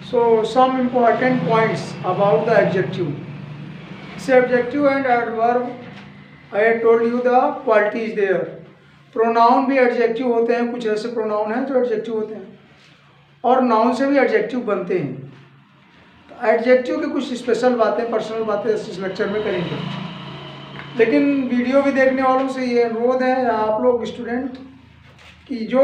So some important points about the adjective. Say adjective and adverb. I had told you the quality is there. Pronoun भी adjective होते हैं, कुछ ऐसे pronoun हैं जो adjective होते हैं और नाउन से भी एडजेक्टिव बनते हैं। तो एडजेक्टिव की कुछ स्पेशल बातें, पर्सनल बातें इस लेक्चर में करेंगे, लेकिन वीडियो भी देखने वालों से ये अनुरोध है आप लोग स्टूडेंट कि जो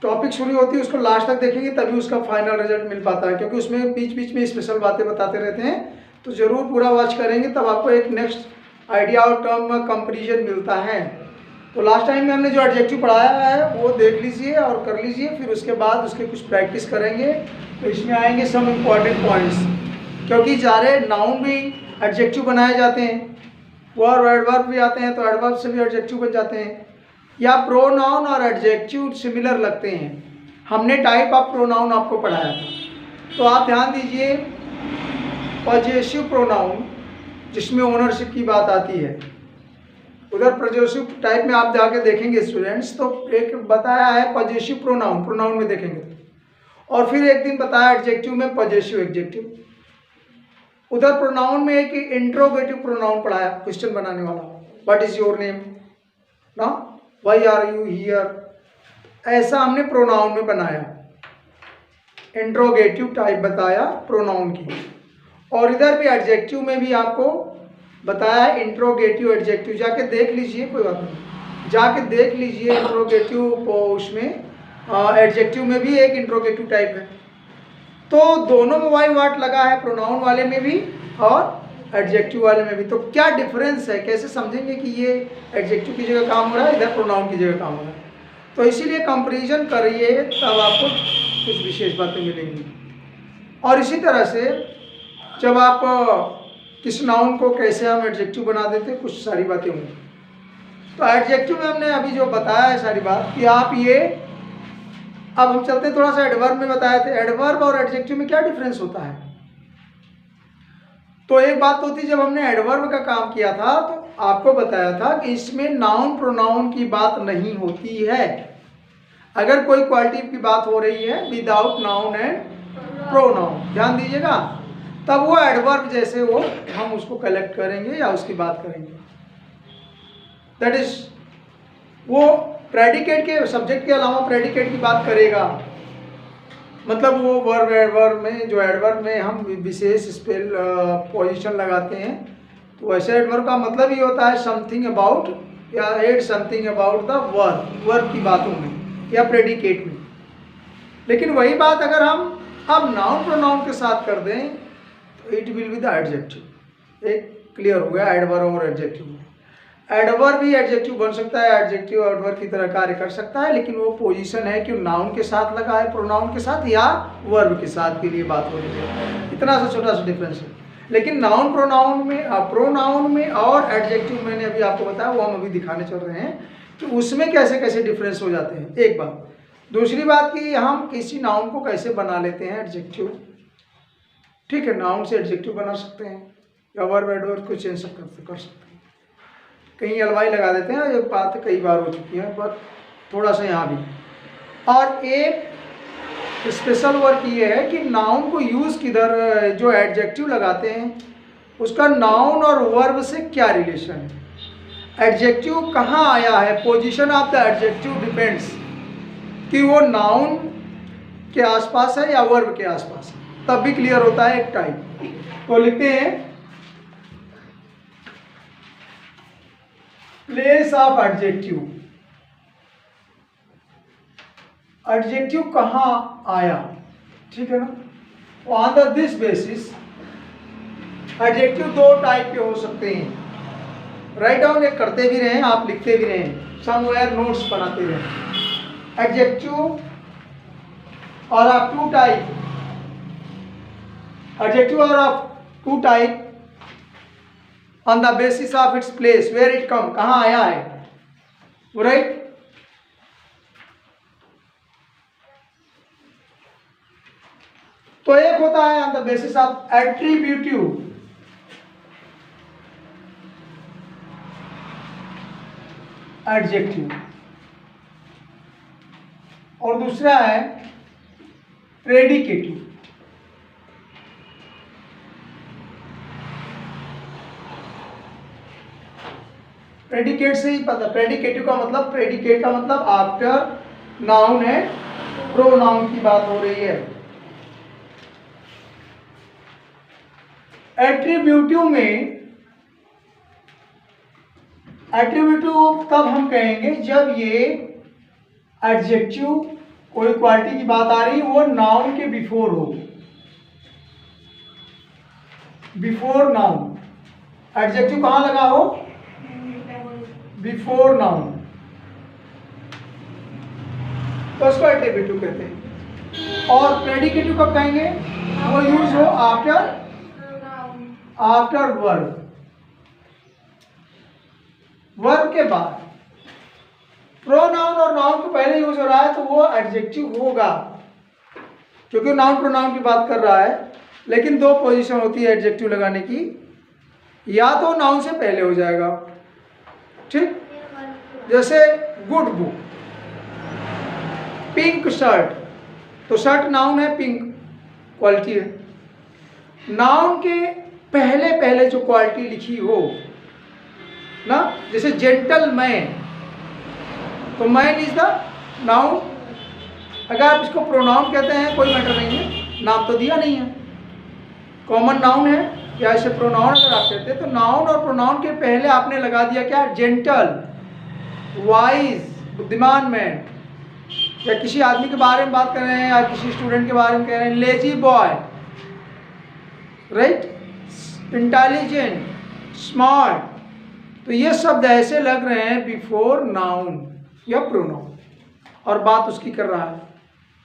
टॉपिक शुरू होती है उसको लास्ट तक देखेंगे तभी उसका फाइनल रिजल्ट मिल पाता है, क्योंकि उसमें बीच बीच में स्पेशल बातें बताते रहते हैं। तो ज़रूर पूरा वॉच करेंगे तब आपको एक नेक्स्ट आइडिया और टर्म कंपेरिजन मिलता है। तो लास्ट टाइम में हमने जो एडजेक्टिव पढ़ाया है वो देख लीजिए और कर लीजिए, फिर उसके बाद उसके कुछ प्रैक्टिस करेंगे। तो इसमें आएंगे सम इम्पॉर्टेंट पॉइंट्स, क्योंकि सारे नाउन भी एडजेक्टिव बनाए जाते हैं, वर्ब एडवर्ब भी आते हैं तो एडवर्ब से भी एडजेक्टिव बन जाते हैं, या प्रोनाउन और एडजेक्टिव सिमिलर लगते हैं। हमने टाइप ऑफ प्रोनाउन आपको पढ़ाया था, तो आप ध्यान दीजिए। पॉजेसिव प्रोनाउन जिसमें ओनरशिप की बात आती है, उधर पॉजेसिव टाइप में आप जाके देखेंगे स्टूडेंट्स, तो एक बताया है पॉजेसिव प्रोनाउन, प्रोनाउन में देखेंगे, और फिर एक दिन बताया एडजेक्टिव में पॉजेसिव एडजेक्टिव। उधर प्रोनाउन में एक इंट्रोगेटिव प्रोनाउन पढ़ाया, क्वेश्चन बनाने वाला, व्हाट इज योर नेम ना, वाई आर यू हियर, ऐसा हमने प्रोनाउन में बनाया, इंट्रोगेटिव टाइप बताया प्रोनाउन की। और इधर भी एडजेक्टिव में भी आपको बताया है इंट्रोगेटिव एडजेक्टिव, जाके देख लीजिए, कोई बात नहीं, जाके देख लीजिए। इंट्रोगेटिव उसमें एडजेक्टिव में भी एक इंट्रोगेटिव टाइप है, तो दोनों में वाई वाट लगा है, प्रोनाउन वाले में भी और एडजेक्टिव वाले में भी। तो क्या डिफरेंस है, कैसे समझेंगे कि ये एडजेक्टिव की जगह काम हो रहा है, इधर प्रोनाउन की जगह काम हो रहा है। तो इसीलिए कंपैरिजन करिए तब आपको कुछ विशेष बातें मिलेंगी। और इसी तरह से जब आप किस नाउन को कैसे हम एडजेक्टिव बना देते हैं, कुछ सारी बातें होंगी। तो एडजेक्टिव में हमने अभी जो बताया है सारी बात कि आप ये, अब हम चलते थोड़ा सा एडवर्ब में बताए थे, एडवर्ब और एडजेक्टिव में क्या डिफरेंस होता है। तो एक बात तो थी, जब हमने एडवर्ब का काम किया था तो आपको बताया था कि इसमें नाउन प्रोनाउन की बात नहीं होती है। अगर कोई क्वालिटी की बात हो रही है विदाउट नाउन एंड प्रोनाउन, ध्यान दीजिएगा, तब वो एडवर्ब जैसे वो हम उसको कलेक्ट करेंगे या उसकी बात करेंगे। दैट इज वो प्रेडिकेट के, सब्जेक्ट के अलावा प्रेडिकेट की बात करेगा। मतलब वो वर्ब एडवर्ब में, जो एडवर्ब में हम विशेष स्पेल पोजीशन लगाते हैं, तो वैसे एडवर्ब का मतलब ही होता है समथिंग अबाउट या add something about the verb, verb की बातों में या प्रेडिकेट में। लेकिन वही बात अगर हम अब नाउन प्रोनाउन के साथ कर दें तो it will be the adjective. एक क्लियर हो गया एडवर्ब और एडजेक्टिव में। एडवर्ब भी एडजेक्टिव बन सकता है, एडजेक्टिव एडवर्ब की तरह कार्य कर सकता है, लेकिन वो पोजीशन है कि नाउन के साथ लगा है, प्रोनाउन के साथ या वर्ब के साथ के लिए बात हो रही है। इतना सा छोटा सा डिफरेंस है। लेकिन नाउन प्रोनाउन में, प्रोनाउन में और एडजेक्टिव मैंने अभी आपको बताया, वो हम अभी दिखाने चल रहे हैं कि उसमें कैसे कैसे डिफरेंस हो जाते हैं। एक बात। दूसरी बात कि हम किसी नाउन को कैसे बना लेते हैं एडजेक्टिव। ठीक है, नाउन से एडजेक्टिव बना सकते हैं या वर्ब एडवर्ब को चेंज कर सकते हैं, कहीं अलवाई लगा देते हैं, ये बात कई बार हो चुकी है, पर थोड़ा सा यहाँ भी। और एक स्पेशल वर्क ये है कि नाउन को यूज़ किधर, जो एडजेक्टिव लगाते हैं उसका नाउन और वर्ब से क्या रिलेशन है, एडजेक्टिव कहाँ आया है, position of the adjective depends कि वो नाउन के आसपास है या वर्ब के आसपास है, तब भी क्लियर होता है एक टाइप। तो लिखते हैं प्लेस ऑफ एडजेक्टिव, एडजेक्टिव कहाँ आया, ठीक है ना। On the this basis adjective दो टाइप के हो सकते हैं। राइट डाउन एक करते भी रहें, आप लिखते भी रहें, समवेयर नोट्स बनाते रहें। Adjective are of two type, adjective are of two type on the basis of its place, where it come, कहाँ आया है, right? तो एक होता है on the basis of attributive, adjective, और दूसरा है प्रेडिकेटिव। प्रेडिकेट से ही पता, प्रेडिकेटिव का मतलब, प्रेडिकेट का मतलब आफ्टर नाउन है, प्रोनाउन की बात हो रही है। एट्रीब्यूटिव में, एट्रीब्यूटिव तब हम कहेंगे जब ये एडजेक्टिव, कोई क्वालिटी की बात आ रही वो नाउन के बिफोर हो, बिफोर नाउन। एडजेक्टिव कहाँ लगा हो? बिफोर नाउन, तो उसको एट्रीब्यूटिव कहते हैं। और प्रेडिकेटिव कब कहेंगे? वो यूज हो आफ्टर, आफ्टर वर्ब, वर्ब के बाद। प्रोनाउन और नाउन को पहले यूज हो रहा है तो वो एडजेक्टिव होगा, क्योंकि नाउन प्रोनाउन की बात कर रहा है। लेकिन दो पोजीशन होती है एडजेक्टिव लगाने की, या तो नाउन से पहले हो जाएगा, ठीक, जैसे गुड बुक, पिंक शर्ट, तो शर्ट नाउन है, पिंक क्वालिटी है। नाउन के पहले पहले जो क्वालिटी लिखी हो ना, जैसे जेंटलमैन, तो मैन इज द नाउन। अगर आप इसको प्रोनाउन कहते हैं कोई मैटर नहीं है, नाम तो दिया नहीं है, कॉमन नाउन है, या इसे प्रोनाउन अगर आप कहते हैं तो नाउन और प्रोनाउन के पहले आपने लगा दिया क्या? जेंटल, वाइज, बुद्धिमान मैन। या किसी आदमी के बारे में बात कर रहे हैं या किसी स्टूडेंट के बारे में कह रहे हैं, lazy boy, right, intelligent, smart, तो ये शब्द ऐसे लग रहे हैं बिफोर नाउन या प्रोनाउन, और बात उसकी कर रहा है,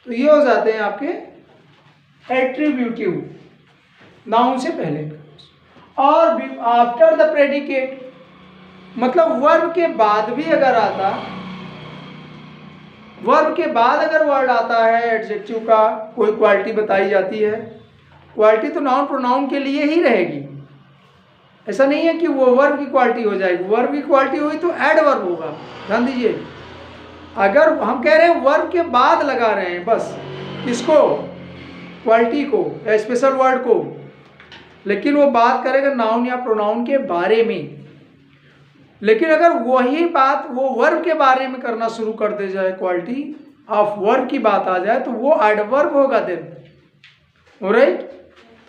तो ये हो जाते हैं आपके एट्रीब्यूटिव, नाउन से पहले। और आफ्टर द प्रेडिकेट, मतलब वर्ब के बाद भी अगर आता, वर्ब के बाद अगर वर्ड आता है एडजेक्टिव का, कोई क्वालिटी बताई जाती है, क्वालिटी तो नाउन प्रोनाउन के लिए ही रहेगी, ऐसा नहीं है कि वो वर्ब की क्वालिटी हो जाएगी। वर्ब की क्वालिटी हुई तो एडवर्ब होगा, ध्यान दीजिए। अगर हम कह रहे हैं वर्ब के बाद लगा रहे हैं बस इसको, क्वालिटी को या स्पेशल वर्ड को, लेकिन वो बात करेगा नाउन या प्रोनाउन के बारे में। लेकिन अगर वही बात वो वर्ब के बारे में करना शुरू कर दे जाए, क्वालिटी ऑफ वर्ब की बात आ जाए, तो वो एडवर्ब होगा देन, ऑलराइट।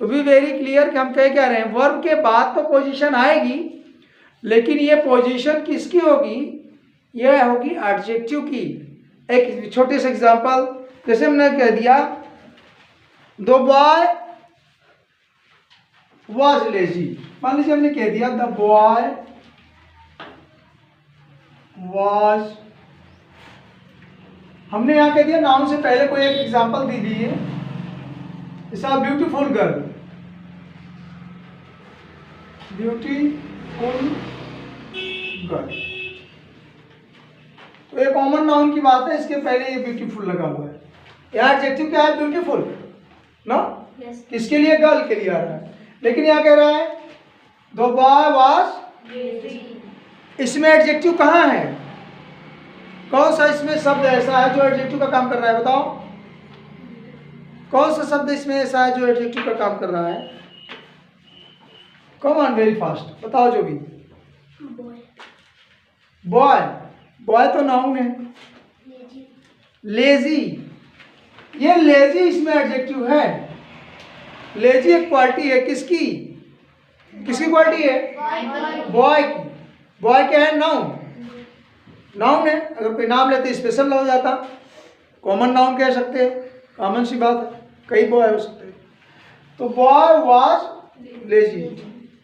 तो बी वेरी क्लियर कि हम कह क्या रहे हैं, वर्ब के बाद तो पोजीशन आएगी, लेकिन ये पोजीशन किसकी होगी? यह होगी एडजेक्टिव की। एक छोटे से एग्जांपल, जैसे हमने कह दिया द बॉय वाज लेजी, मान लीजिए हमने कह दिया द बॉय वाज, हमने यहां कह दिया नाउन से पहले कोई एक एग्जांपल दे दी है, जैसा ब्यूटीफुल गर्ल, ब्यूटीफुल गर्ल, तो ये कॉमन नाउन की बात है, इसके पहले ये ब्यूटीफुल लगा हुआ है। यहाँ एडजेक्टिव क्या है? ब्यूटीफुल ना, किसके लिए? गर्ल के लिए आ रहा है। लेकिन यहाँ कह रहा है द बॉय वाज, इसमें एडजेक्टिव कहाँ है? कौन सा इसमें शब्द ऐसा है जो एडजेक्टिव का काम कर रहा है? बताओ, कौन सा शब्द इसमें ऐसा है जो एडजेक्टिव का काम कर रहा है? कम ऑन, वेरी फास्ट बताओ जो भी। बॉय, बॉय तो नाउन है, लेजी, ये लेजी इसमें एडजेक्टिव है। लेजी एक क्वालिटी है, किसकी? किसकी क्वालिटी है? बॉय की। बॉय क्या है? नाउन, नाउन है। अगर कोई नाम लेते स्पेशल हो जाता, कॉमन नाउन कह सकते हैं, कॉमन सी बात है, कई बॉय हो सकते हैं। तो बॉय वाज लेजी,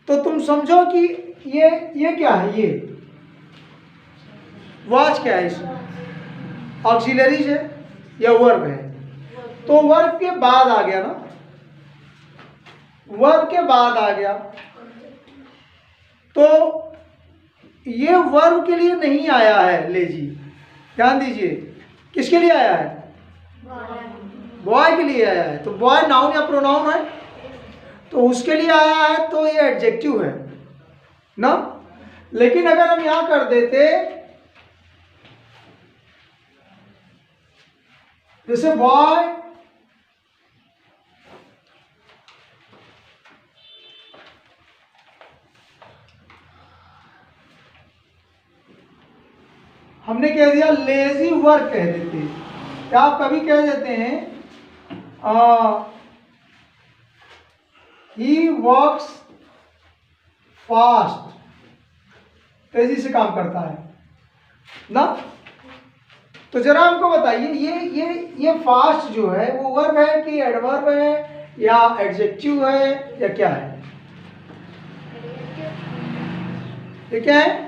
तो तुम समझो कि ये क्या है? ये वाज क्या है? इसमें ऑक्सिलरीज है या वर्ब है? तो वर्ब के बाद आ गया ना, वर्ब के बाद आ गया, तो ये वर्ब के लिए नहीं आया है लेजी, ध्यान दीजिए। किसके लिए आया है? बॉय के लिए आया है। तो बॉय नाउन या प्रोनाउन है, तो उसके लिए आया है, तो ये एडजेक्टिव है ना। लेकिन अगर हम यहां कर देते जैसे बॉय हमने कह दिया लेजी वर्क कह देते हैं, क्या आप कभी कह देते हैं ही वर्क्स फास्ट, तेजी से काम करता है ना। तो जरा हमको बताइए ये फास्ट जो है वो वर्ब है कि एडवर्ब है या एडजेक्टिव है या क्या है? ये क्या है?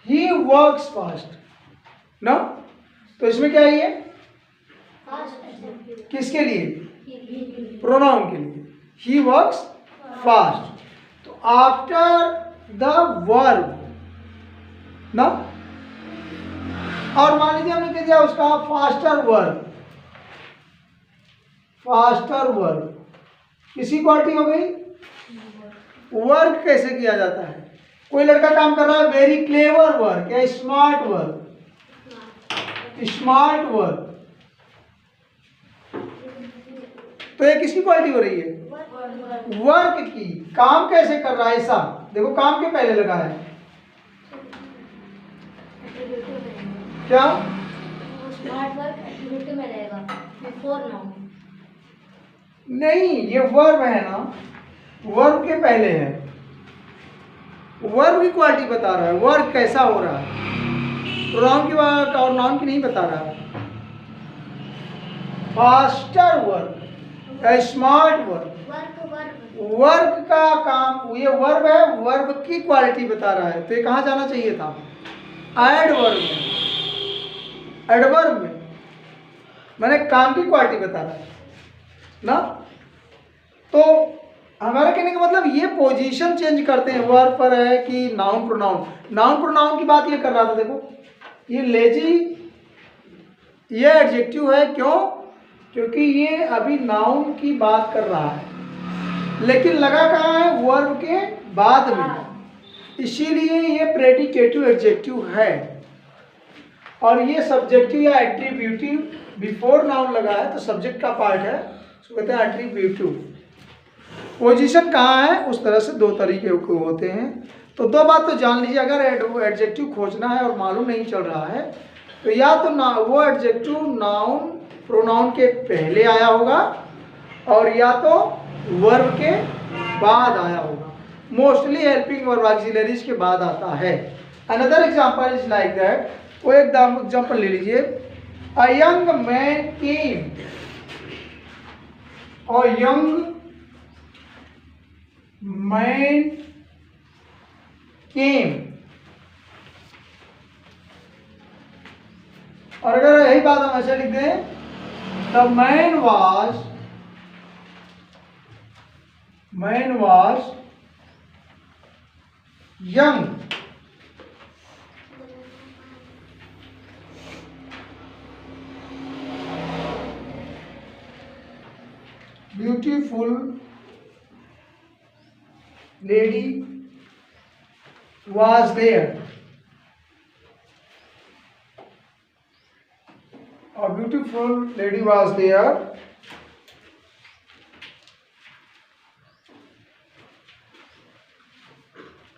ही वर्क्स फास्ट ना। तो इसमें क्या है ये? किसके लिए? प्रोनाउन के लिए। He works fast. तो आफ्टर द वर्ब ना, और मान लीजिए हमने कह दिया उसका फास्टर वर्ब, फास्टर वर्ब किसी क्वालिटी हो गई। वर्क कैसे किया जाता है? कोई लड़का काम कर रहा है, वेरी क्लेवर वर्क या स्मार्ट वर्क, स्मार्ट वर्क, तो ये किसकी क्वालिटी हो रही है? वर्क की। काम कैसे कर रहा है ऐसा देखो, काम के पहले लगा है क्या? स्मार्ट वर्क एक्टिविटी में रहेगा बिफोर नाउन। नहीं, ये वर्ब है ना, वर्ब के पहले है। वर्ब की क्वालिटी बता रहा है, वर्क कैसा हो रहा है, प्रोनाउन की बात और नाउन की नहीं बता रहा है। Faster work, smart work, work का काम, ये वर्ब है, वर्ब की क्वालिटी बता रहा है। तो ये कहाँ जाना चाहिए था? एडवर्ब में। एडवर्ब में मैंने काम की क्वालिटी बता रहा है ना। तो हमारा कहने का मतलब ये पोजीशन चेंज करते हैं, वर्ब पर है कि नाउन प्रोनाउन। नाउन प्रोनाउन की बात ये कर रहा था, देखो ये लेजी ये एडजेक्टिव है, क्यों? क्योंकि ये अभी नाउन की बात कर रहा है, लेकिन लगा कहाँ है? वर्ब के बाद में, इसीलिए ये प्रेडिकेटिव एडजेक्टिव है। और ये सब्जेक्टिव या एट्रीब्यूटिव बिफोर नाउन लगा है, तो सब्जेक्ट का पार्ट है, उसको कहते हैं एट्रीब्यूटिव। पोजीशन कहाँ है? उस तरह से दो तरीके के होते हैं। तो दो बात तो जान लीजिए, अगर एडजेक्टिव खोजना है और मालूम नहीं चल रहा है, तो या तो ना वो एडजेक्टिव नाउन प्रोनाउन के पहले आया होगा, और या तो वर्ब के बाद आया होगा। मोस्टली हेल्पिंग वर्ब ऑक्सिलरीज के बाद आता है। Another example is like that, वो एक एग्जांपल ले लीजिए। A young man came, a young man came. और अगर यही बात हम ऐसे लिख दें, the man was young, beautiful lady was there, a beautiful lady was there,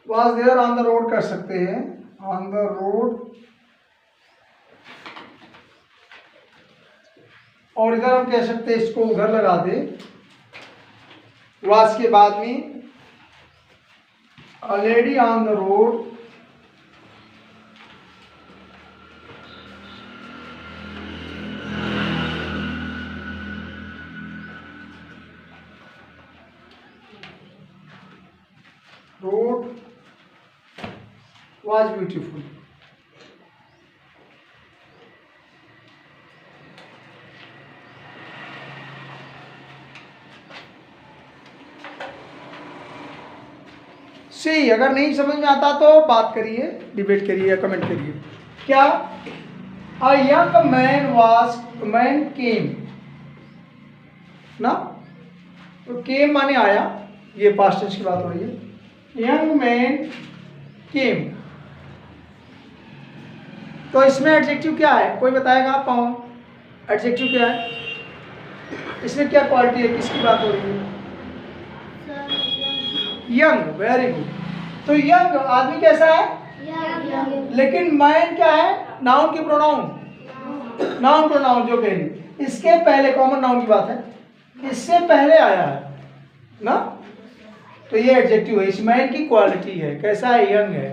was there on the road कर सकते हैं, on the road। और इधर हम कह सकते हैं, इसको उधर लगा दे, was के बाद में a lady on the road was beautiful। सी, अगर नहीं समझ में आता तो बात करिए, डिबेट करिए, कमेंट करिए। क्या? अ यंग मैन केम ना, तो केम माने आया, ये पास्ट टेंस की बात हो रही है। यंग मैन केम, तो इसमें एडजेक्टिव क्या है? कोई बताएगा? आप एडजेक्टिव क्या है? इसमें क्या क्वालिटी है, किसकी बात हो रही है? Young, very good. तो यंग आदमी कैसा है? लेकिन मैन क्या है? नाउन की प्रोनाउन, नाउन प्रोनाउन जो कहेंगे इसके पहले, कॉमन नाउन की बात है, इससे पहले आया है ना, तो ये एडजेक्टिव है। इस मैन की क्वालिटी है, कैसा है? यंग है,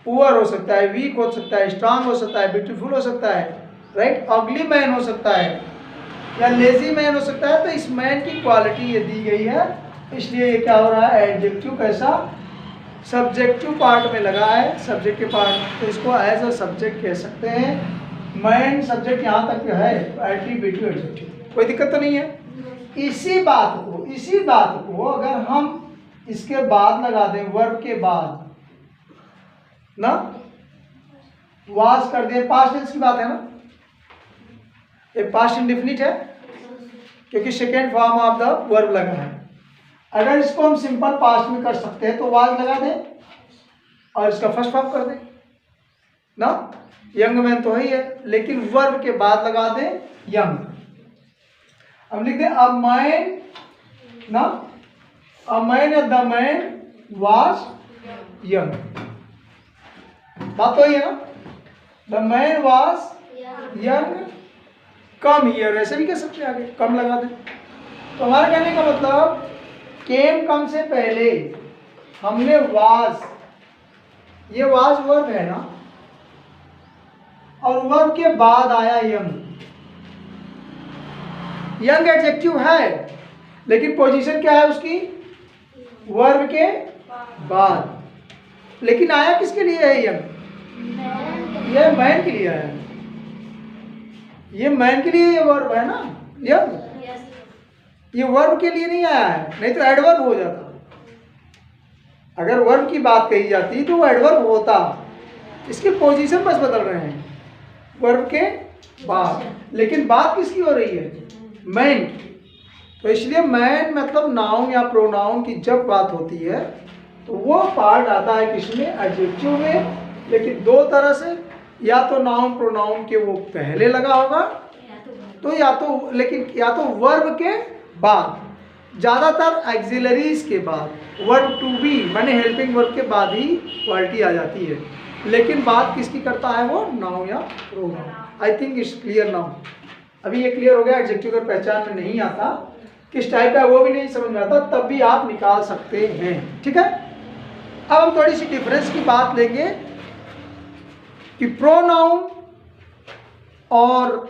पुअर हो सकता है, वीक हो सकता है, स्ट्रांग हो सकता है, ब्यूटीफुल हो सकता है, राइट, अगली मैन हो सकता है, या लेजी मैन हो सकता है। तो इस मैन की क्वालिटी ये दी गई है, इसलिए ये क्या हो रहा है? एडजेक्टिव कैसा? सब्जेक्टिव पार्ट में लगा है, सब्जेक्टिव पार्ट, तो इसको एज अ सब्जेक्ट कह सकते हैं। मैन सब्जेक्ट यहाँ तक है, एट्रीब्यूटिव एडजेक्टिव, कोई दिक्कत तो नहीं है। इसी बात को अगर हम इसके बाद लगा दें, वर्ब के बाद ना, वास कर दें, पास्ट टेंस की बात है ना, ये पास्ट इंडेफिनिट है क्योंकि second form of the verb लगा है। अगर इसको हम सिंपल पास्ट में कर सकते हैं तो वाज लगा दें और इसका फर्स्ट फॉर्म कर दें ना, यंग मैन तो ही है, लेकिन वर्ब के बाद लगा दें यंग। हम लिख दें अ मैन ना, अ मैन या द मैन वाज यंग, बात तो ही है ना। The man was young come here, ऐसे भी कह सकते हैं, आगे कम लगा दें। तो हमारा कहने का मतलब केम कम से पहले हमने वाज, ये वाज वर्ब है ना, और वर्ब के बाद आया यंग। यंग एडजेक्टिव है लेकिन पोजीशन क्या है उसकी? वर्ब के बाद। लेकिन आया किसके लिए है यंग? ये मैन के लिए आया है, ये मैन के लिए ये वर्ब है ना यंग, ये वर्ब के लिए नहीं आया है, नहीं तो एडवर्ब हो जाता। अगर वर्ब की बात कही जाती तो वो एडवर्ब होता, इसकी पोजीशन बस बदल रहे हैं वर्ब के बाद, लेकिन बात किसकी हो रही है? मैन की। तो इसलिए मैन मतलब नाउन या प्रोनाउन की जब बात होती है तो वो पार्ट आता है किसमें? एडजेक्टिव में। लेकिन दो तरह से, या तो नाउन प्रोनाउन के वो पहले लगा होगा, तो या तो वर्ब के बाद, ज़्यादातर एक्सिलरीज के बाद, वर्ब टू बी माने हेल्पिंग वर्ब के बाद ही क्वालिटी आ जाती है। लेकिन बात किसकी करता है? वो नाउन या pronoun. I think it's clear now. अभी ये क्लियर हो गया, एडजेक्टिव का पहचान में नहीं आता, किस टाइप का वो भी नहीं समझ में आता, तब भी आप निकाल सकते हैं, ठीक है। अब हम थोड़ी सी डिफरेंस की बात लेंगे कि प्रोनाउन और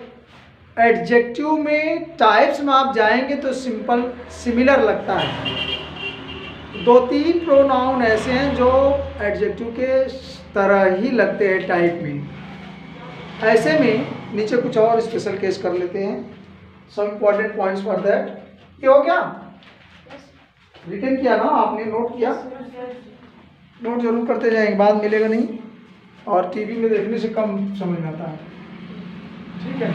एडजेक्टिव में टाइप्स में आप जाएंगे तो सिमिलर लगता है। दो तीन प्रोनाउन ऐसे हैं जो एडजेक्टिव के तरह ही लगते हैं टाइप में। ऐसे में नीचे कुछ और स्पेशल केस कर लेते हैं, some important points for that. ये हो गया, रिटन किया ना आपने, नोट किया, नोट जरूर करते जाएंगे, बाद मिलेगा नहीं, और टीवी में देखने से कम समझ में आता है, ठीक है।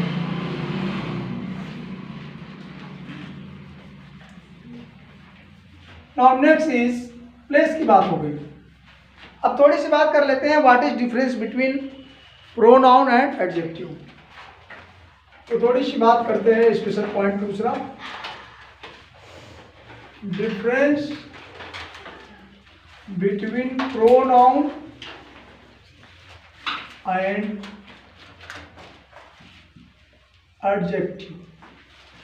नाउ नेक्स्ट इज प्लेस की बात हो गई। अब थोड़ी सी बात कर लेते हैं what is difference between pronoun and adjective. तो थोड़ी सी बात करते हैं, स्पेशल पॉइंट दूसरा, difference between pronoun and adjective.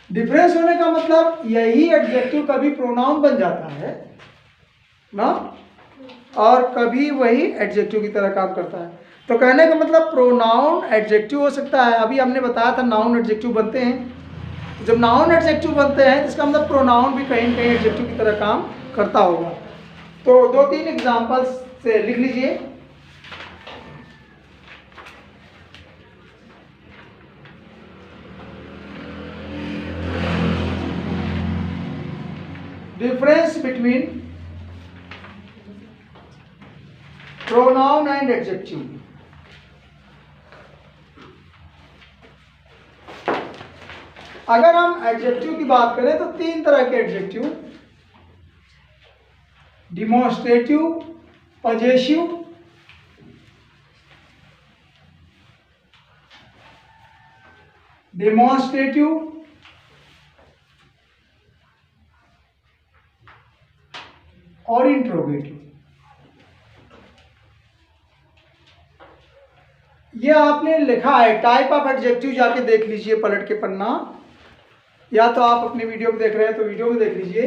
Difference होने का मतलब यही एडजेक्टिव कभी प्रोनाउन बन जाता है ना, और कभी वही एडजेक्टिव की तरह काम करता है। तो कहने का मतलब प्रोनाउन एडजेक्टिव हो सकता है। अभी हमने बताया था नाउन एडजेक्टिव बनते हैं, जब नाउन एडजेक्टिव बनते हैं इसका मतलब प्रोनाउन भी कहीं न कहीं एडजेक्टिव की तरह काम करता होगा। तो दो तीन एग्जांपल्स से लिख लीजिए। Difference between pronoun and adjective. अगर हम एडजेक्टिव की बात करें तो तीन तरह के एडजेक्टिव, डिमॉन्स्ट्रेटिव, पजेसिव, डेमोन्स्ट्रेटिव और इंट्रोगेटिव। ये आपने लिखा है टाइप ऑफ एडजेक्टिव, जाके देख लीजिए पलट के पन्ना, या तो आप अपनी वीडियो में देख रहे हैं तो वीडियो में देख लीजिए।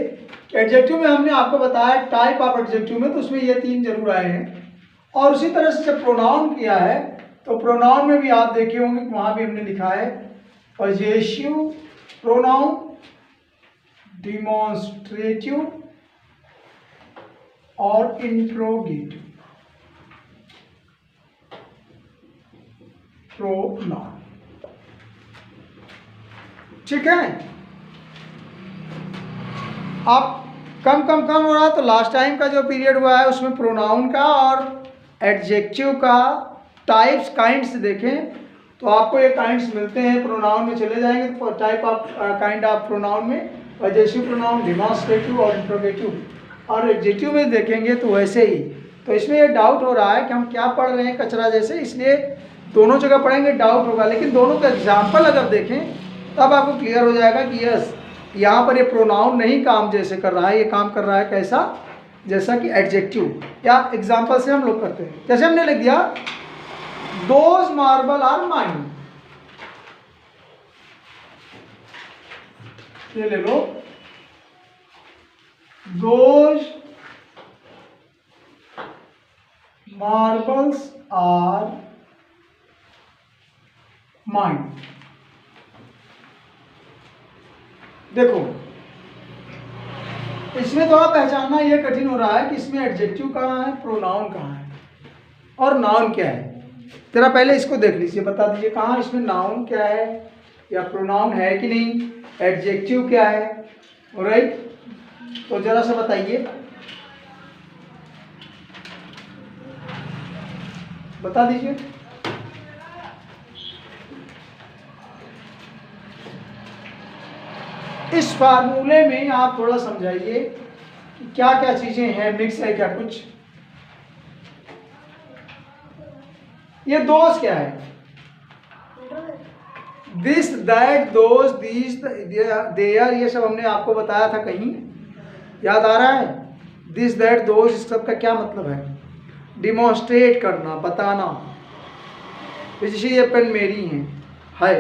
एडजेक्टिव में हमने आपको बताया टाइप ऑफ एडजेक्टिव में, तो उसमें ये 3 जरूर आए हैं। और उसी तरह से जब प्रोनाउन किया है तो प्रोनाउन में भी आप देखे होंगे कि वहां भी हमने लिखा है पजेसिव प्रोनाउन, डिमॉन्स्ट्रेटिव और इंट्रोगेटिव प्रोनाउन। ठीक है, आप कम हो रहा है तो लास्ट टाइम का जो पीरियड हुआ है उसमें प्रोनाउन का और एडजेक्टिव का टाइप्स काइंड्स देखें तो आपको ये काइंड्स मिलते हैं। प्रोनाउन में चले जाएंगे तो type of kind of pronoun में पजेसिव प्रोनाउन, डिमॉन्स्ट्रेटिव और इंट्रोगेटिव, और एडजेक्टिव में देखेंगे तो वैसे ही। तो इसमें ये डाउट हो रहा है कि हम क्या पढ़ रहे हैं कचरा जैसे, इसलिए दोनों जगह पढ़ेंगे डाउट होगा, लेकिन दोनों का एग्जाम्पल अगर देखें तब आपको क्लियर हो जाएगा कि यस यहाँ पर ये प्रोनाउन नहीं काम जैसे कर रहा है, ये काम कर रहा है कैसा, जैसा कि एडजेक्टिव। या एग्जाम्पल से हम लोग करते हैं, जैसे हमने लिख दिया दोज मार्बल आर माइन, ये ले लो, दोज मार्बल्स आर माइन। देखो इसमें थोड़ा पहचानना ये कठिन हो रहा है कि इसमें एडजेक्टिव कहाँ है, प्रोनाउन कहाँ है और नाउन क्या है। जरा पहले इसको देख लीजिए, बता दीजिए कहाँ इसमें नाउन क्या है या प्रोनाउन है कि नहीं, एडजेक्टिव क्या है। ऑलराइट, तो जरा सा बताइए, बता दीजिए। इस फार्मूले में आप थोड़ा समझाइए कि क्या क्या चीजें हैं, मिक्स है क्या कुछ। ये दोस्त क्या है, this that those this there, ये सब हमने आपको बताया था कहीं, याद आ रहा है। दिस दैट दोज, इस सब का क्या मतलब है, डिमॉन्स्ट्रेट करना, बताना। जैसे ये पेन मेरी है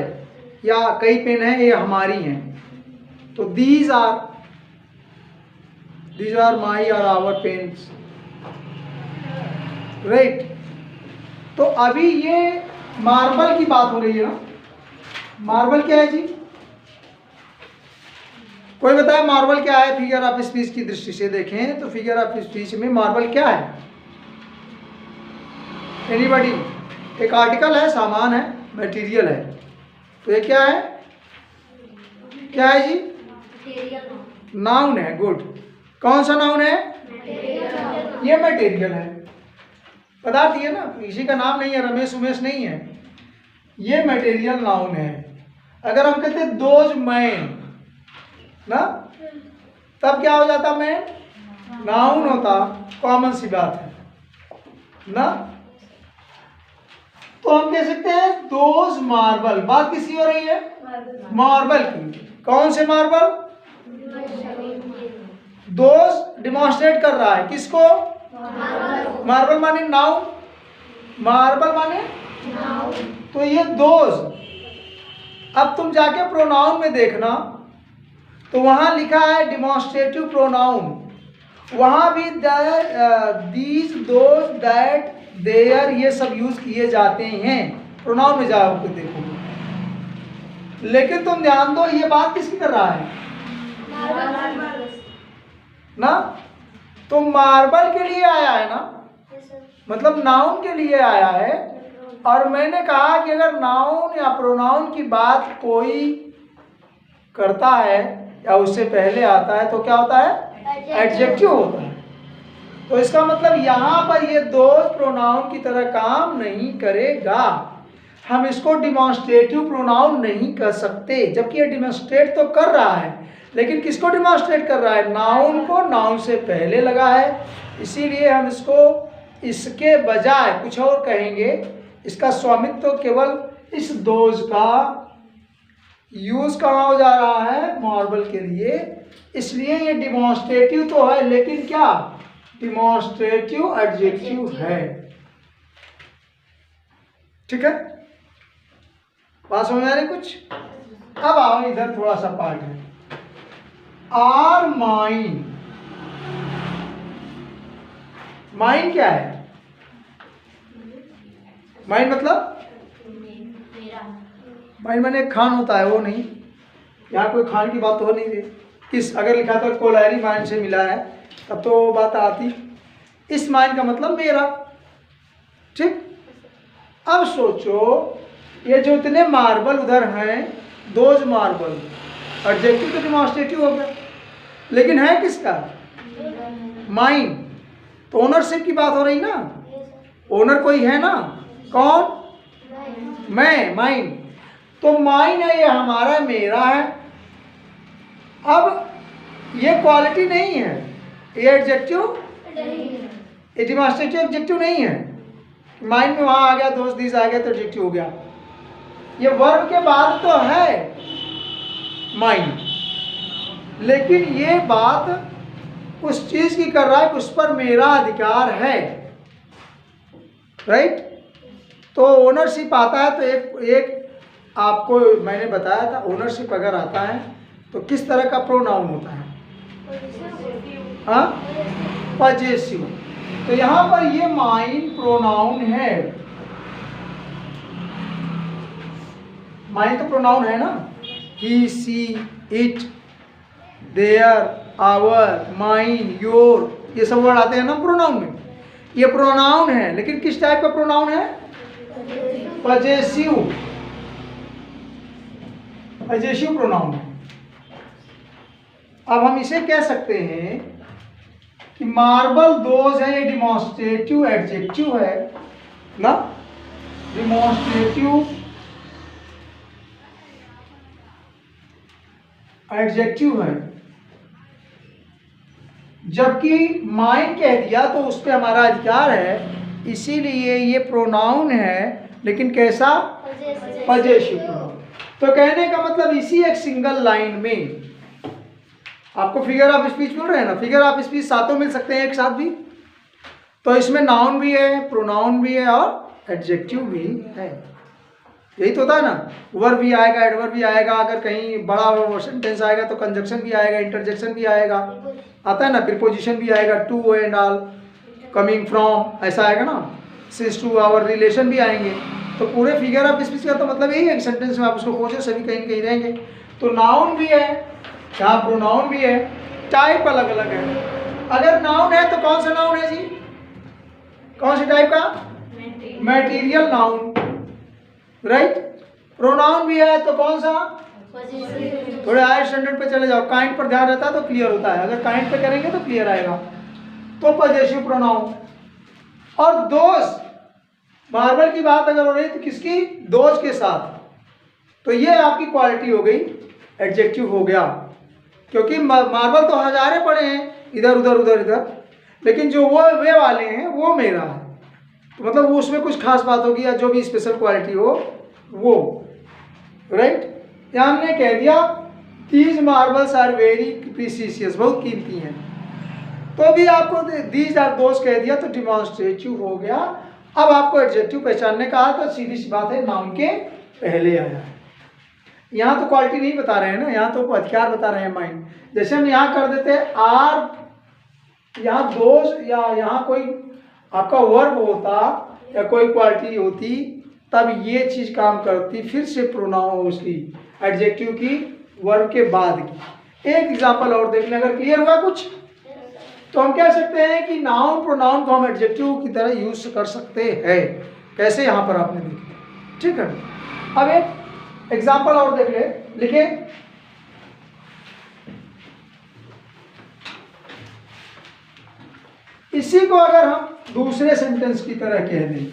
या कई पेन है ये हमारी हैं, तो these are my or our pens, right. तो अभी ये मार्बल की बात हो रही है ना, मार्बल क्या है जी, कोई बताए मार्बल क्या है। फिगर ऑफ स्पीच की दृष्टि से देखें तो फिगर ऑफ स्पीच में मार्बल क्या है, एनीबॉडी। एक आर्टिकल है, सामान है, मटेरियल है, तो ये क्या है, क्या है जी, नाउन है। गुड, कौन सा नाउन है, ये मटेरियल है, पदार्थ ये ना, किसी का नाम नहीं है, रमेश उमेश नहीं है, ये मटेरियल नाउन है। अगर हम कहते दोज मैन ना, तब क्या हो जाता, मैन नाउन होता, कॉमन सी बात है ना। तो हम कह सकते हैं दोज मार्बल, बात किसकी हो रही है, मार्बल की। कौन से मार्बल, दोज डिमॉन्स्ट्रेट कर रहा है किसको, मार्बल माने नाउन, मार्बल माने नाउन, तो ये दोज। अब तुम जाके प्रोनाउन में देखना तो वहां लिखा है डिमॉन्स्ट्रेटिव प्रोनाउन, वहां भी दीज दोज दैट देयर ये सब यूज किए जाते हैं। प्रोनाउन में जाओ तो देखो, लेकिन तुम ध्यान दो ये बात किसकी कर रहा है ना, तो मार्बल के लिए आया है ना, मतलब नाउन के लिए आया है। और मैंने कहा कि अगर नाउन या प्रोनाउन की बात कोई करता है या उससे पहले आता है तो क्या होता है, एडजेक्टिव होता है। तो इसका मतलब यहाँ पर ये दो प्रोनाउन की तरह काम नहीं करेगा, हम इसको डिमॉन्स्ट्रेटिव प्रोनाउन नहीं कर सकते। जबकि ये डिमॉन्स्ट्रेट तो कर रहा है, लेकिन किसको डिमॉन्स्ट्रेट कर रहा है, नाउन को, नाउन से पहले लगा है, इसीलिए हम इसको इसके बजाय कुछ और कहेंगे। इसका स्वामित्व तो केवल इस दोज का यूज कहाँ हो जा रहा है, मार्बल के लिए, इसलिए ये डिमॉन्स्ट्रेटिव तो है, लेकिन क्या, डिमॉन्स्ट्रेटिव एडजेक्टिव है। ठीक है, बात समझ आ रही कुछ? अब आओ इधर थोड़ा सा पार्ट है, आर माइन। माइन क्या है? माइन मतलब मेरा। माइन मैंने खान होता है, वो नहीं, यहाँ कोई खान की बात तो हो नहीं रही। किस अगर लिखा था कोलैरी माइन से मिला है तब तो बात आती। इस माइन का मतलब मेरा। ठीक, अब सोचो ये जो इतने मार्बल उधर हैं, दोज मार्बल, एडजेक्टिव तो डिमॉन्स्ट्रेटिव हो गया, लेकिन है किसका? माइन। तो ओनरशिप की बात हो रही ना, ओनर कोई है ना, कौन? मैं, माइन। तो माइन है, ये हमारा, मेरा है। अब ये क्वालिटी नहीं है, ये एडजेक्टिव, ये डिमॉन्स्ट्रेटिव एडजेक्टिव नहीं है। माइंड में वहां आ गया, दोस्त दीज आ गया तो एडजेक्टिव हो गया। ये वर्ब के बाद तो है माइंड, लेकिन ये बात उस चीज की कर रहा है कि उस पर मेरा अधिकार है, राइट? तो ओनरशिप आता है तो एक आपको मैंने बताया था, ओनरशिप अगर आता है तो किस तरह का प्रोनाउन होता है? हाँ, पजेसिव। तो यहां पर ये माइन प्रोनाउन है। माइन तो प्रोनाउन है ना, he, she, it, their, our, mine, your, ये सब वर्ड आते हैं ना प्रोनाउन में। ये प्रोनाउन है, लेकिन किस टाइप का प्रोनाउन है? पजेसिव, पजेसिव प्रोनाउन है। अब हम इसे कह सकते हैं कि मार्बल दोज है, ये डिमॉन्स्ट्रेटिव एडजेक्टिव है ना, डिमॉन्स्ट्रेटिव एडजेक्टिव है। जबकि माइन कह दिया तो उस पर हमारा अधिकार है, इसीलिए ये प्रोनाउन है, लेकिन कैसा? Possessive pronoun. तो कहने का मतलब इसी एक सिंगल लाइन में आपको फिगर ऑफ स्पीच मिल रहे हैं ना, फिगर ऑफ स्पीच सातों मिल सकते हैं एक साथ भी। तो इसमें नाउन भी है, प्रोनाउन भी है और एडजेक्टिव भी है। यही तो होता है ना, वर्ब भी आएगा, एडवर्ब भी आएगा, अगर कहीं बड़ा सेंटेंस आएगा तो कंजक्शन भी आएगा, इंटरजेक्शन भी आएगा, आता है ना, प्रीपोजिशन भी आएगा, to and all, coming from, ऐसा आएगा ना, सिंस टू, आवर, रिलेशन भी आएंगे। तो पूरे फिगर ऑफ स्पीच का तो मतलब यही है कि सेंटेंस में आप उसको खोजो, सभी कहीं न कहीं रहेंगे। तो नाउन भी है, यहाँ प्रोनाउन भी है, टाइप अलग अलग है। अगर नाउन है तो कौन सा नाउन है जी? कौन सी टाइप का? Material noun, right? प्रोनाउन भी है तो कौन सा? थोड़े हायर स्टैंडर्ड पे चले जाओ, काइंड पर ध्यान रहता है तो क्लियर होता है, अगर काइंड पे करेंगे तो क्लियर आएगा। तो पजेसिव प्रोनाउन। और दोज, मार्बल की बात अगर हो रही तो किसकी? दोज के साथ। तो ये आपकी क्वालिटी हो गई, एडजेक्टिव हो गया, क्योंकि मार्बल तो हजारे पड़े हैं इधर उधर उधर इधर, लेकिन जो वो वे वाले हैं वो मेरा है, तो मतलब वो उसमें कुछ खास बात होगी या जो भी स्पेशल क्वालिटी हो वो, राइट? यहाँ हमने कह दिया these marbles are very precious, बहुत कीमती हैं, तो भी आपको दीज आर दोज कह दिया तो डिमॉन्स्ट्रेटिव हो गया। अब आपको एडजेक्टिव पहचानने का तो सीधी सी बात है, नाउन के पहले आया है। यहाँ तो क्वालिटी नहीं बता रहे हैं ना, यहाँ तो अधिकार बता रहे हैं माइंड। जैसे हम यहाँ कर देते हैं आर, यहाँ दोष, या यहाँ कोई आपका वर्ब होता या कोई क्वालिटी होती तब ये चीज काम करती, फिर से प्रोनाउन उसकी एडजेक्टिव की वर्ब के बाद की। एक एग्जांपल और देख लें, अगर क्लियर हुआ कुछ, तो हम कह सकते हैं कि नाउन प्रोनाउन को हम एडजेक्टिव की तरह यूज कर सकते हैं। कैसे? यहाँ पर आपने देखा, ठीक है। अब एक एग्जांपल और देख ले, लिखे, इसी को अगर हम दूसरे सेंटेंस की तरह कह दें,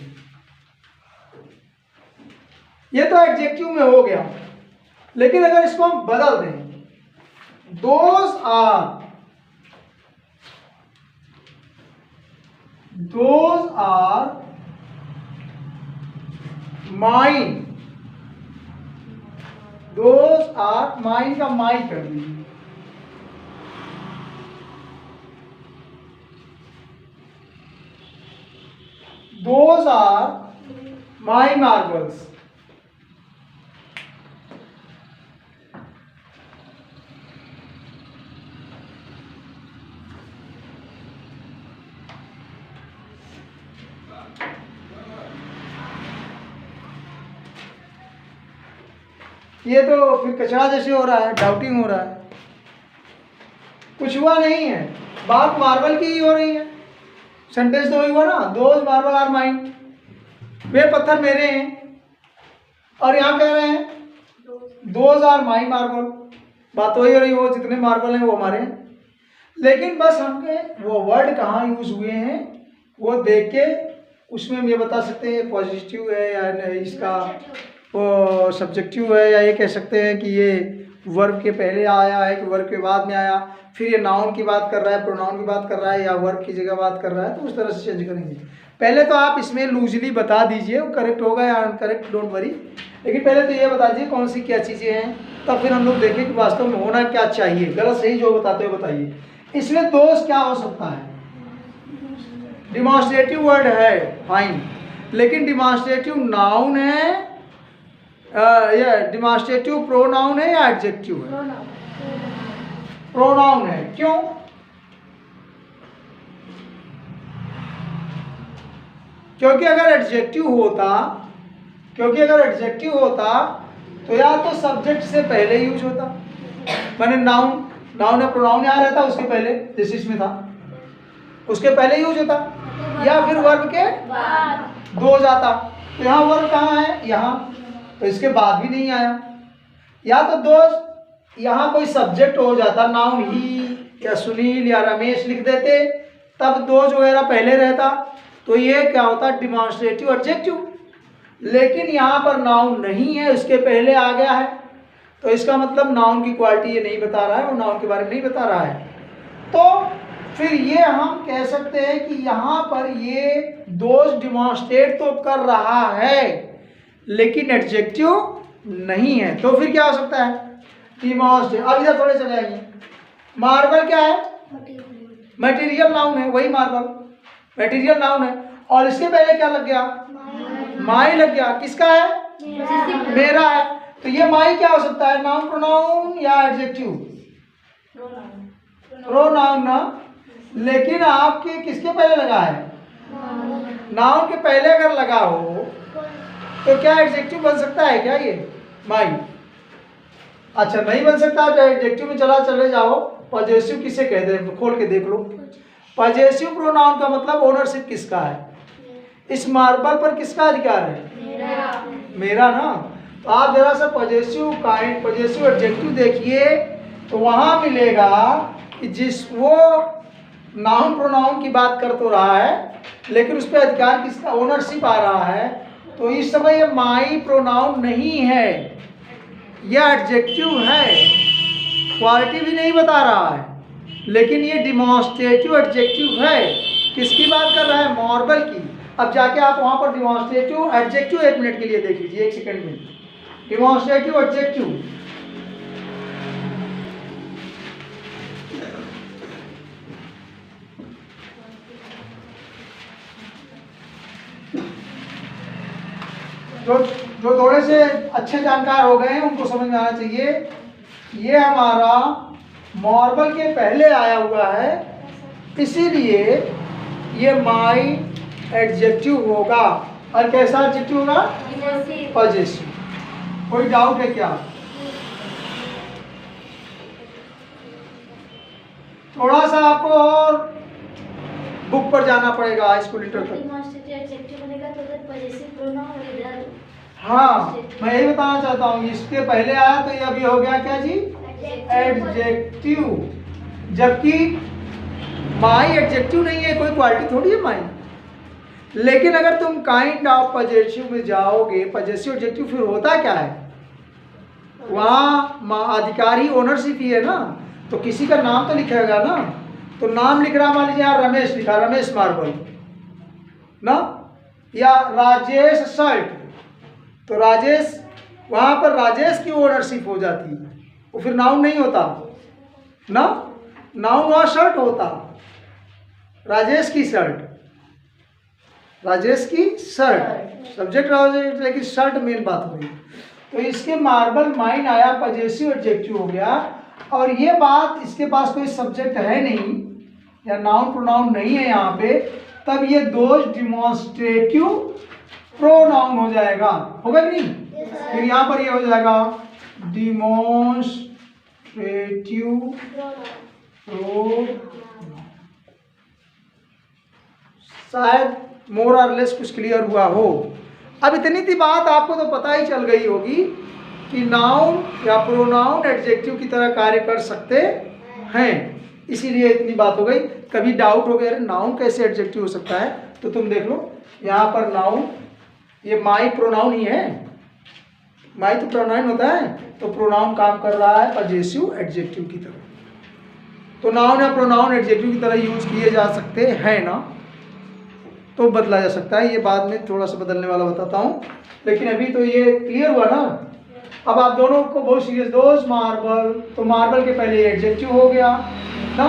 ये तो एडजेक्टिव में हो गया, लेकिन अगर इसको हम बदल दें, those are mine, those are mine का माई कर दीजिए, दोज आर माई मार्बल्स। ये तो फिर कचरा जैसे हो रहा है, डाउटिंग हो रहा है, कुछ हुआ नहीं है, बात मार्बल की ही हो रही है। सेंटेंस तो वही हुआ ना, दोज मार्बल आर माइन, वे पत्थर मेरे हैं, और यहाँ कह रहे हैं दोज आर माई मार्बल, बात वही हो रही है, वो जितने मार्बल हैं वो हमारे हैं। लेकिन बस हमके वो वर्ड कहाँ यूज हुए हैं वो देख के उसमें हम ये बता सकते हैं पॉजिटिव है या इसका वो सब्जेक्टिव है, या ये कह सकते हैं कि ये वर्ब के पहले आया है कि वर्ब के बाद में आया, फिर ये नाउन की बात कर रहा है, प्रोनाउन की बात कर रहा है, या वर्ब की जगह बात कर रहा है, तो उस तरह से चेंज करेंगे। पहले तो आप इसमें लूजली बता दीजिए, वो करेक्ट होगा या अनकरेक्ट, डोंट वरी, लेकिन पहले तो ये बता दीजिए कौन सी क्या चीज़ें हैं, तब फिर हम लोग देखें कि वास्तव में होना क्या चाहिए, गलत सही जो बताते हो बताइए। इसमें दोष क्या हो सकता है? डिमॉन्स्ट्रेटिव वर्ड है, फाइन, लेकिन डिमॉन्स्ट्रेटिव नाउन है या डिमॉन्स्ट्रेटिव प्रोनाउन है या एडजेक्टिव है? प्रोनाउन है। क्यों? क्योंकि अगर एडजेक्टिव होता तो या तो सब्जेक्ट से पहले यूज होता, माने नाउन है, प्रोनाउन यहाँ रहता उसके पहले, जैसे इसमें था उसके पहले यूज होता, या फिर वर्ब के दो जाता। तो यहाँ वर्ब कहाँ है? यहाँ, तो इसके बाद भी नहीं आया। या तो दोस्त यहाँ कोई सब्जेक्ट हो जाता, नाउन ही या सुनील या रमेश लिख देते, तब दोज वगैरह पहले रहता, तो ये क्या होता? Demonstrative adjective. लेकिन यहाँ पर नाउन नहीं है, उसके पहले आ गया है, तो इसका मतलब नाउन की क्वालिटी ये नहीं बता रहा है, वो नाउन के बारे में नहीं बता रहा है। तो फिर ये हम कह सकते हैं कि यहाँ पर ये दोष डिमॉन्स्ट्रेट तो कर रहा है लेकिन एडजेक्टिव नहीं है, तो फिर क्या हो सकता है? डिमॉन्स्ट्रेट। अब इधर थोड़े चले आइए, मार्बल क्या है? मटेरियल नाउन है, वही मार्बल मटेरियल नाउन है, और इसके पहले क्या लग गया? माई लग गया। किसका है? मेरा है। तो ये माई क्या हो सकता है? नाउन, प्रोनाउन या एडजेक्टिव? प्रोनाउन ना, लेकिन आपके किसके पहले लगा है? नाउन के पहले अगर लगा हो तो क्या एडजेक्टिव बन सकता है क्या ये माई? अच्छा, नहीं बन सकता, तो एडजेक्टिव में चले जाओ। पॉजेसिव किसे कहते हैं? खोल के देख लो। पॉजेसिव प्रोनाउन का मतलब ओनरशिप किसका है? इस मार्बल पर किसका अधिकार है? मेरा ना। तो आप जरा सा पॉजेसिव काइंड, पॉजेसिव एडजेक्टिव देखिए, तो वहां मिलेगा कि जिस वो नाउन प्रोनाउन की बात कर तो रहा है, लेकिन उस पर अधिकार किसका? ओनरशिप आ रहा है। तो इस समय ये माई प्रोनाउन नहीं है, यह एडजेक्टिव है, क्वालिटी भी नहीं बता रहा है, लेकिन ये डिमॉन्स्ट्रेटिव एडजेक्टिव है। किसकी बात कर रहा है? मार्बल की। अब जाके आप वहां पर डिमॉन्स्ट्रेटिव एडजेक्टिव 1 मिनट के लिए देख लीजिए, 1 सेकंड में। डिमॉन्स्ट्रेटिव एडजेक्टिव, जो थोड़े से अच्छे जानकार हो गए हैं उनको समझ में आना चाहिए, ये हमारा मार्बल के पहले आया हुआ है, इसीलिए ये माई एडजेक्टिव होगा। और कैसा एडजेक्टिव होगा? पॉजेसिव। कोई डाउट है क्या? थोड़ा सा आपको और बुक पर जाना पड़ेगा, हाई स्कूल इंटर तक। हाँ, मैं यही बताना चाहता हूँ, इसके पहले आया तो ये अभी हो गया क्या जी? एडजेक्टिव। जबकि माई एडजेक्टिव नहीं है, कोई क्वालिटी थोड़ी है माई। लेकिन अगर तुम काइंड ऑफ पॉजेसिव में जाओगे, पॉजेसिव एडजेक्टिव फिर होता क्या है? वहाँ अधिकारी ओनरशिप ही है ना, तो किसी का नाम तो लिखेगा ना। तो नाम लिख रहा, मान लीजिए यहाँ रमेश लिखा, रमेश मार्बल ना, या राजेश शर्ट, तो राजेश, वहाँ पर राजेश की ओनरशिप हो जाती, वो फिर नाउन नहीं होता ना, नाउन वहाँ शर्ट होता, राजेश की शर्ट। राजेश की शर्ट, सब्जेक्ट राजेश लेकिन शर्ट मेन बात हो रही है। तो इसके मार्बल माइन आया, पजेसिव एडजेक्टिव हो गया। और ये बात इसके पास कोई सब्जेक्ट है नहीं या नाउन प्रोनाउन नहीं है यहाँ पे, तब ये दोष डिमॉन्स्ट्रेटिव प्रोनाउन हो जाएगा, होगा कि नहीं? फिर यहाँ पर ये हो जाएगा डिमॉन्स्ट्रेटिव प्रोनाउन। शायद मोर और लेस कुछ क्लियर हुआ हो। अब इतनी सी बात आपको तो पता ही चल गई होगी कि नाउन या प्रोनाउन एडजेक्टिव की तरह कार्य कर सकते हैं, इसीलिए इतनी बात हो गई। कभी डाउट हो गया नाउन कैसे एडजेक्टिव हो सकता है, तो तुम देख लो यहाँ पर नाउन, ये माई प्रोनाउन ही है, माई तो प्रोनाउन होता है, तो प्रोनाउन काम कर रहा है पजेसिव एडजेक्टिव की तरह। तो नाउन या प्रोनाउन एडजेक्टिव की तरह यूज किए जा सकते हैं ना, तो बदला जा सकता है। ये बाद में थोड़ा सा बदलने वाला बताता हूँ, लेकिन अभी तो ये क्लियर हुआ ना। अब आप दोनों को बहुत सीरियस, दोज मार्बल, तो मार्बल के पहले एडजेक्टिव हो गया ना,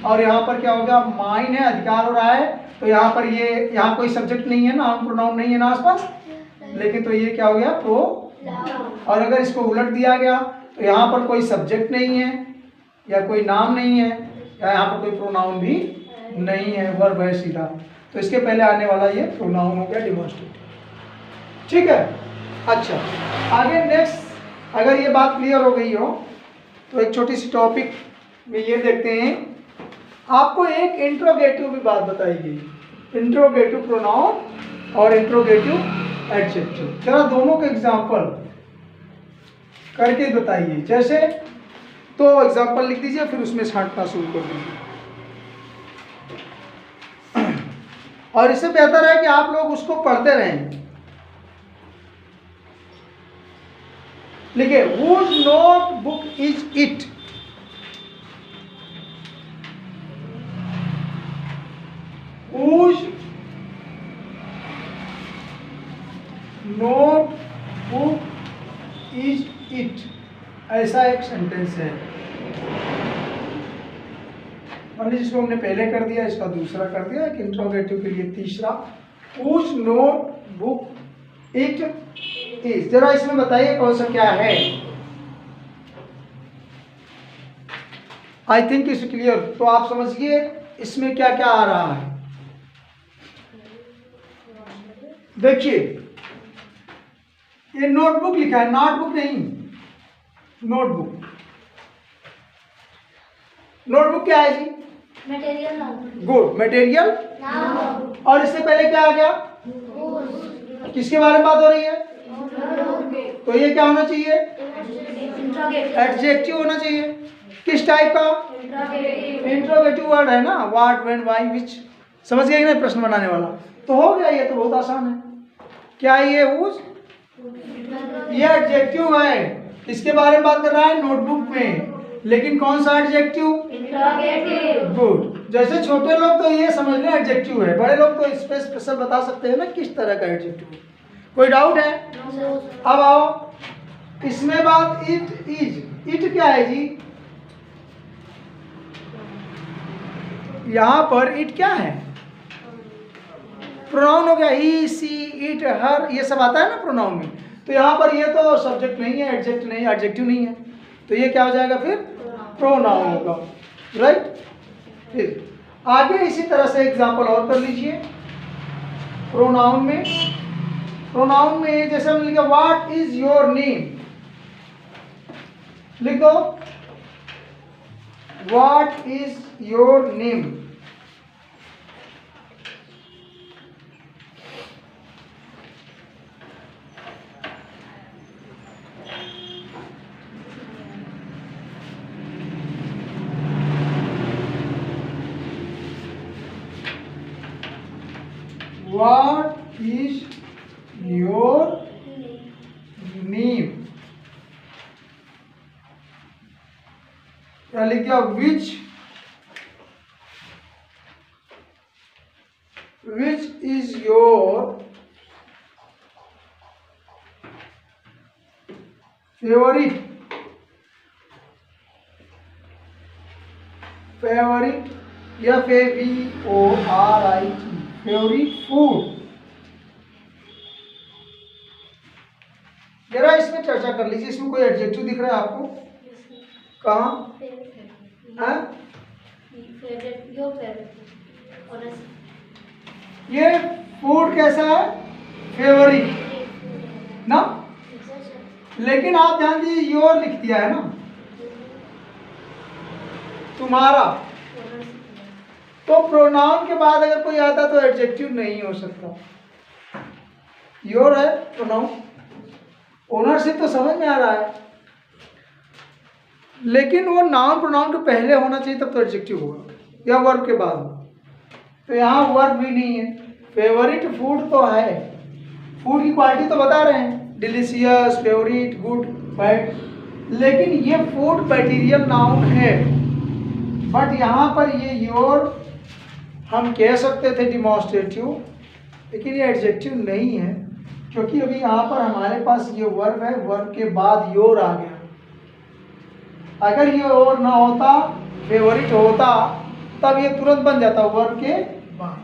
और यहाँ पर क्या हो गया, माइन है, अधिकार हो रहा है, तो यहाँ पर ये, यहाँ कोई सब्जेक्ट नहीं है, नाउन प्रोनाउन नहीं है ना आसपास, लेकिन तो ये क्या हो गया, प्रो। और अगर इसको उलट दिया गया तो यहाँ पर कोई सब्जेक्ट नहीं है या कोई नाम नहीं है या यहाँ पर कोई प्रोनाउन भी नहीं है, वर्ब है सीधा, तो इसके पहले आने वाला ये प्रोनाउन हो गया डिमॉन्स्ट्रेटिव। ठीक है, अच्छा आगे नेक्स्ट, अगर ये बात क्लियर हो गई हो तो एक छोटी सी टॉपिक में ये देखते हैं, आपको एक इंट्रोगेटिव भी बात बताई गई, इंट्रोगेटिव प्रोनाउन और इंट्रोगेटिव एडजेक्टिव। जरा दोनों के एग्जाम्पल करके बताइए। जैसे तो एग्जाम्पल लिख दीजिए, फिर उसमें छांटना शुरू कर दीजिए। और इससे बेहतर है कि आप लोग उसको पढ़ते रहें। लिखिए, whose notebook is it? Whose notebook is it? ऐसा एक सेंटेंस है। मान लीजिए जिसको हमने पहले कर दिया, इसका दूसरा कर दिया, एक इंट्रोगेटिव के लिए तीसरा, whose notebook it is। जरा इसमें बताइए कौन सा क्या है। I think is clear. तो आप समझिए इसमें क्या क्या आ रहा है। देखिए ये नोटबुक लिखा है, नोटबुक नहीं, नोटबुक। नोटबुक क्या है जी? Material noun. Good, material noun. और इससे पहले क्या आ गया? किसके बारे में बात हो रही है? तो ये क्या होना चाहिए? एडजेक्टिव होना चाहिए। किस टाइप का? इंट्रोगेटिव वर्ड है ना, व्हाट, व्हेन, व्हाई, व्हिच। समझ गए ना प्रश्न बनाने वाला? तो हो गया, ये तो बहुत आसान है। क्या ये उस, ये एडजेक्टिव है, इसके बारे में बात कर रहा है नोटबुक में, लेकिन कौन सा एडजेक्टिव? गुड। जैसे छोटे लोग तो ये समझ लें एडजेक्टिव है, बड़े लोग तो स्पेशल बता सकते हैं ना किस तरह का एडजेक्टिव है। कोई डाउट है? अब आओ इसमें बात इट इज। इट क्या है जी? यहां पर इट क्या है? प्रोनाउन हो गया, ही, सी, इट, हर, ये सब आता है ना प्रोनाउन में। तो यहाँ पर ये तो सब्जेक्ट नहीं है, एडजेक्ट नहीं, एडजेक्टिव नहीं है, तो ये क्या हो जाएगा फिर? प्रोनाउन होगा, राइट। फिर आगे इसी तरह से एग्जांपल और कर लीजिए। प्रोनाउन में, प्रोनाउन में जैसे हम लिखा व्हाट इज योर नेम, लिख दो what is your name. What is your name? क्या लिख दिया? which is your favorite FAVORITE favourite food. जरा इसमें चर्चा कर लीजिए, इसमें कोई एडजेक्टिव दिख रहा है आपको? कहाँ? हाँ? ये फूड कैसा है? फेवरेट ना, लेकिन आप ध्यान दीजिए योर लिख दिया है ना, तुम्हारा। तो प्रोनाउन के बाद अगर कोई आता तो एडजेक्टिव नहीं हो सकता। योर है प्रोनाउन, ओनरशिप तो समझ में आ रहा है, लेकिन वो नाउन प्रोनाउन के पहले होना चाहिए तब तो एडजेक्टिव होगा, या वर्ब के बाद होगा। तो यहाँ वर्ब भी नहीं है। फेवरेट फूड तो है, फूड की क्वालिटी तो बता रहे हैं, डिलीशियस, फेवरेट, गुड, बैड, लेकिन ये फूड मटेरियल नाउन है। बट यहाँ पर ये योर हम कह सकते थे डिमॉन्स्ट्रेटिव, लेकिन ये एडजेक्टिव नहीं है, क्योंकि अभी यहाँ पर हमारे पास ये वर्ब है, वर्ब के बाद योर आ गया। अगर ये और ना होता, फेवरेट होता, तब ये तुरंत बन जाता वर्ब के बाद,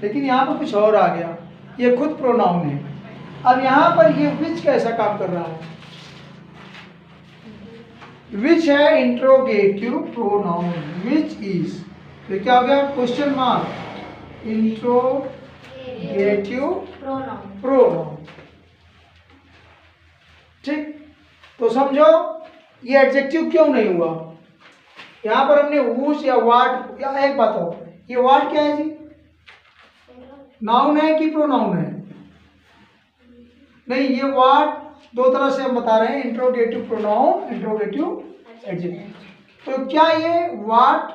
लेकिन यहाँ पर कुछ और आ गया, ये खुद प्रोनाउन है। अब यहाँ पर ये विच कैसा काम कर रहा है? विच है इंट्रोगेटिव प्रोनाउन, विच इज, तो क्या हो गया? Question mark, interrogative pronoun. ठीक, तो समझो ये एडजेक्टिव क्यों नहीं हुआ? यहाँ पर हमने whose या what, या एक बात हो, ये what क्या है जी? नाउन है कि प्रोनाउन है? नहीं, ये what दो तरह से हम बता रहे हैं, इंट्रोगेटिव प्रोनाउन, इंट्रोगेटिव एडजेक्टिव। तो क्या ये what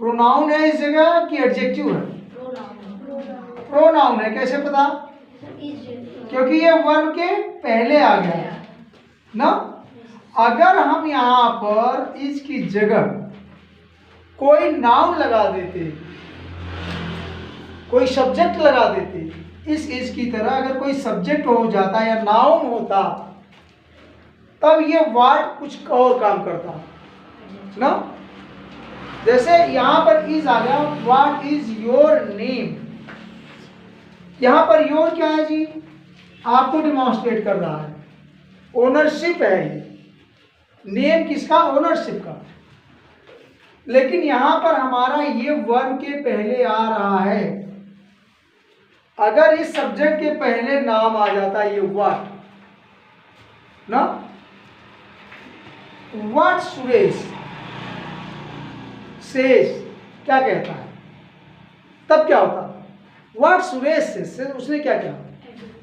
प्रोनाउन है इस जगह कि एडजेक्टिव है? प्रोनाउन है। कैसे पता? क्योंकि ये वर्ब के पहले आ गया ना। अगर हम यहाँ पर इसकी जगह कोई नाउन लगा देते, कोई सब्जेक्ट लगा देते, इस की तरह अगर कोई सब्जेक्ट हो जाता या नाउन होता, तब ये वर्ड कुछ और काम करता ना। जैसे यहाँ पर इज आ गया, व्हाट इज योर नेम। यहाँ पर योर क्या है जी? आपको डिमॉन्स्ट्रेट कर रहा है, ओनरशिप है ये। नेम किसका? ओनरशिप का। लेकिन यहां पर हमारा ये वर्ब के पहले आ रहा है। अगर इस सब्जेक्ट के पहले नाम आ जाता ये व्हाट ना, व्हाट सुरेश सेज, क्या कहता है, तब क्या होता? व्हाट सुरेश से उसने क्या किया,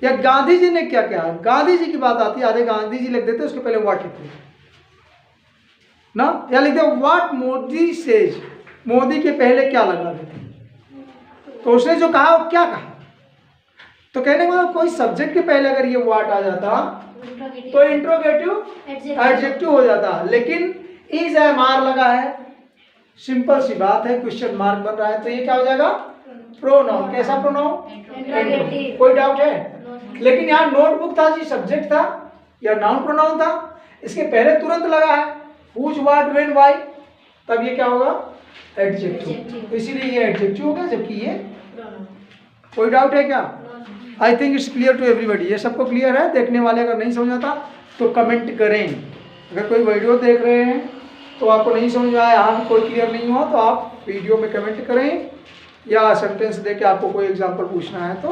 या गांधी जी ने क्या किया। गांधी जी की बात आती है, आधे गांधी जी लिख देते, उसके पहले व्हाट लिखते ना, या लिखते व्हाट मोदी सेज, मोदी के पहले क्या लगा देते। तो उसने जो कहा वो क्या कहा, तो कहने का कोई सब्जेक्ट के पहले अगर ये व्हाट आ जाता तो इंट्रोगेटिव एडजेक्टिव हो जाता। लेकिन इज एमआर लगा है, सिंपल सी बात है, क्वेश्चन मार्क बन रहा है, तो ये क्या हो जाएगा? प्रोनाउन। कैसा प्रोनाउन? कोई डाउट है? लेकिन यहाँ नोटबुक था जी, सब्जेक्ट था या नाउन प्रोनाउन था, इसके पहले तुरंत लगा है व्हिच, व्हाट, व्हेन, व्हाई, तब ये क्या होगा? एडजेक्टिव। तो इसीलिए ये एडजेक्टिव होगा, जबकि ये कोई डाउट है क्या? I think it's clear to everybody. ये सबको क्लियर है? देखने वाले अगर नहीं समझ आता तो कमेंट करें। अगर कोई वीडियो देख रहे हैं तो आपको नहीं समझ में आया, यहाँ कोई क्लियर नहीं हुआ, तो आप वीडियो में कमेंट करें, या सेंटेंस दे के आपको कोई एग्जाम्पल पूछना है तो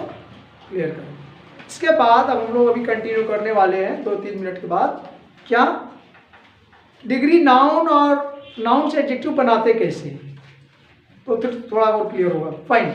क्लियर करें। इसके बाद अब हम लोग अभी कंटिन्यू करने वाले हैं 2-3 मिनट के बाद। क्या? डिग्री नाउन और नाउन से एडजेक्टिव बनाते कैसे, तो थोड़ा और क्लियर होगा। फाइन।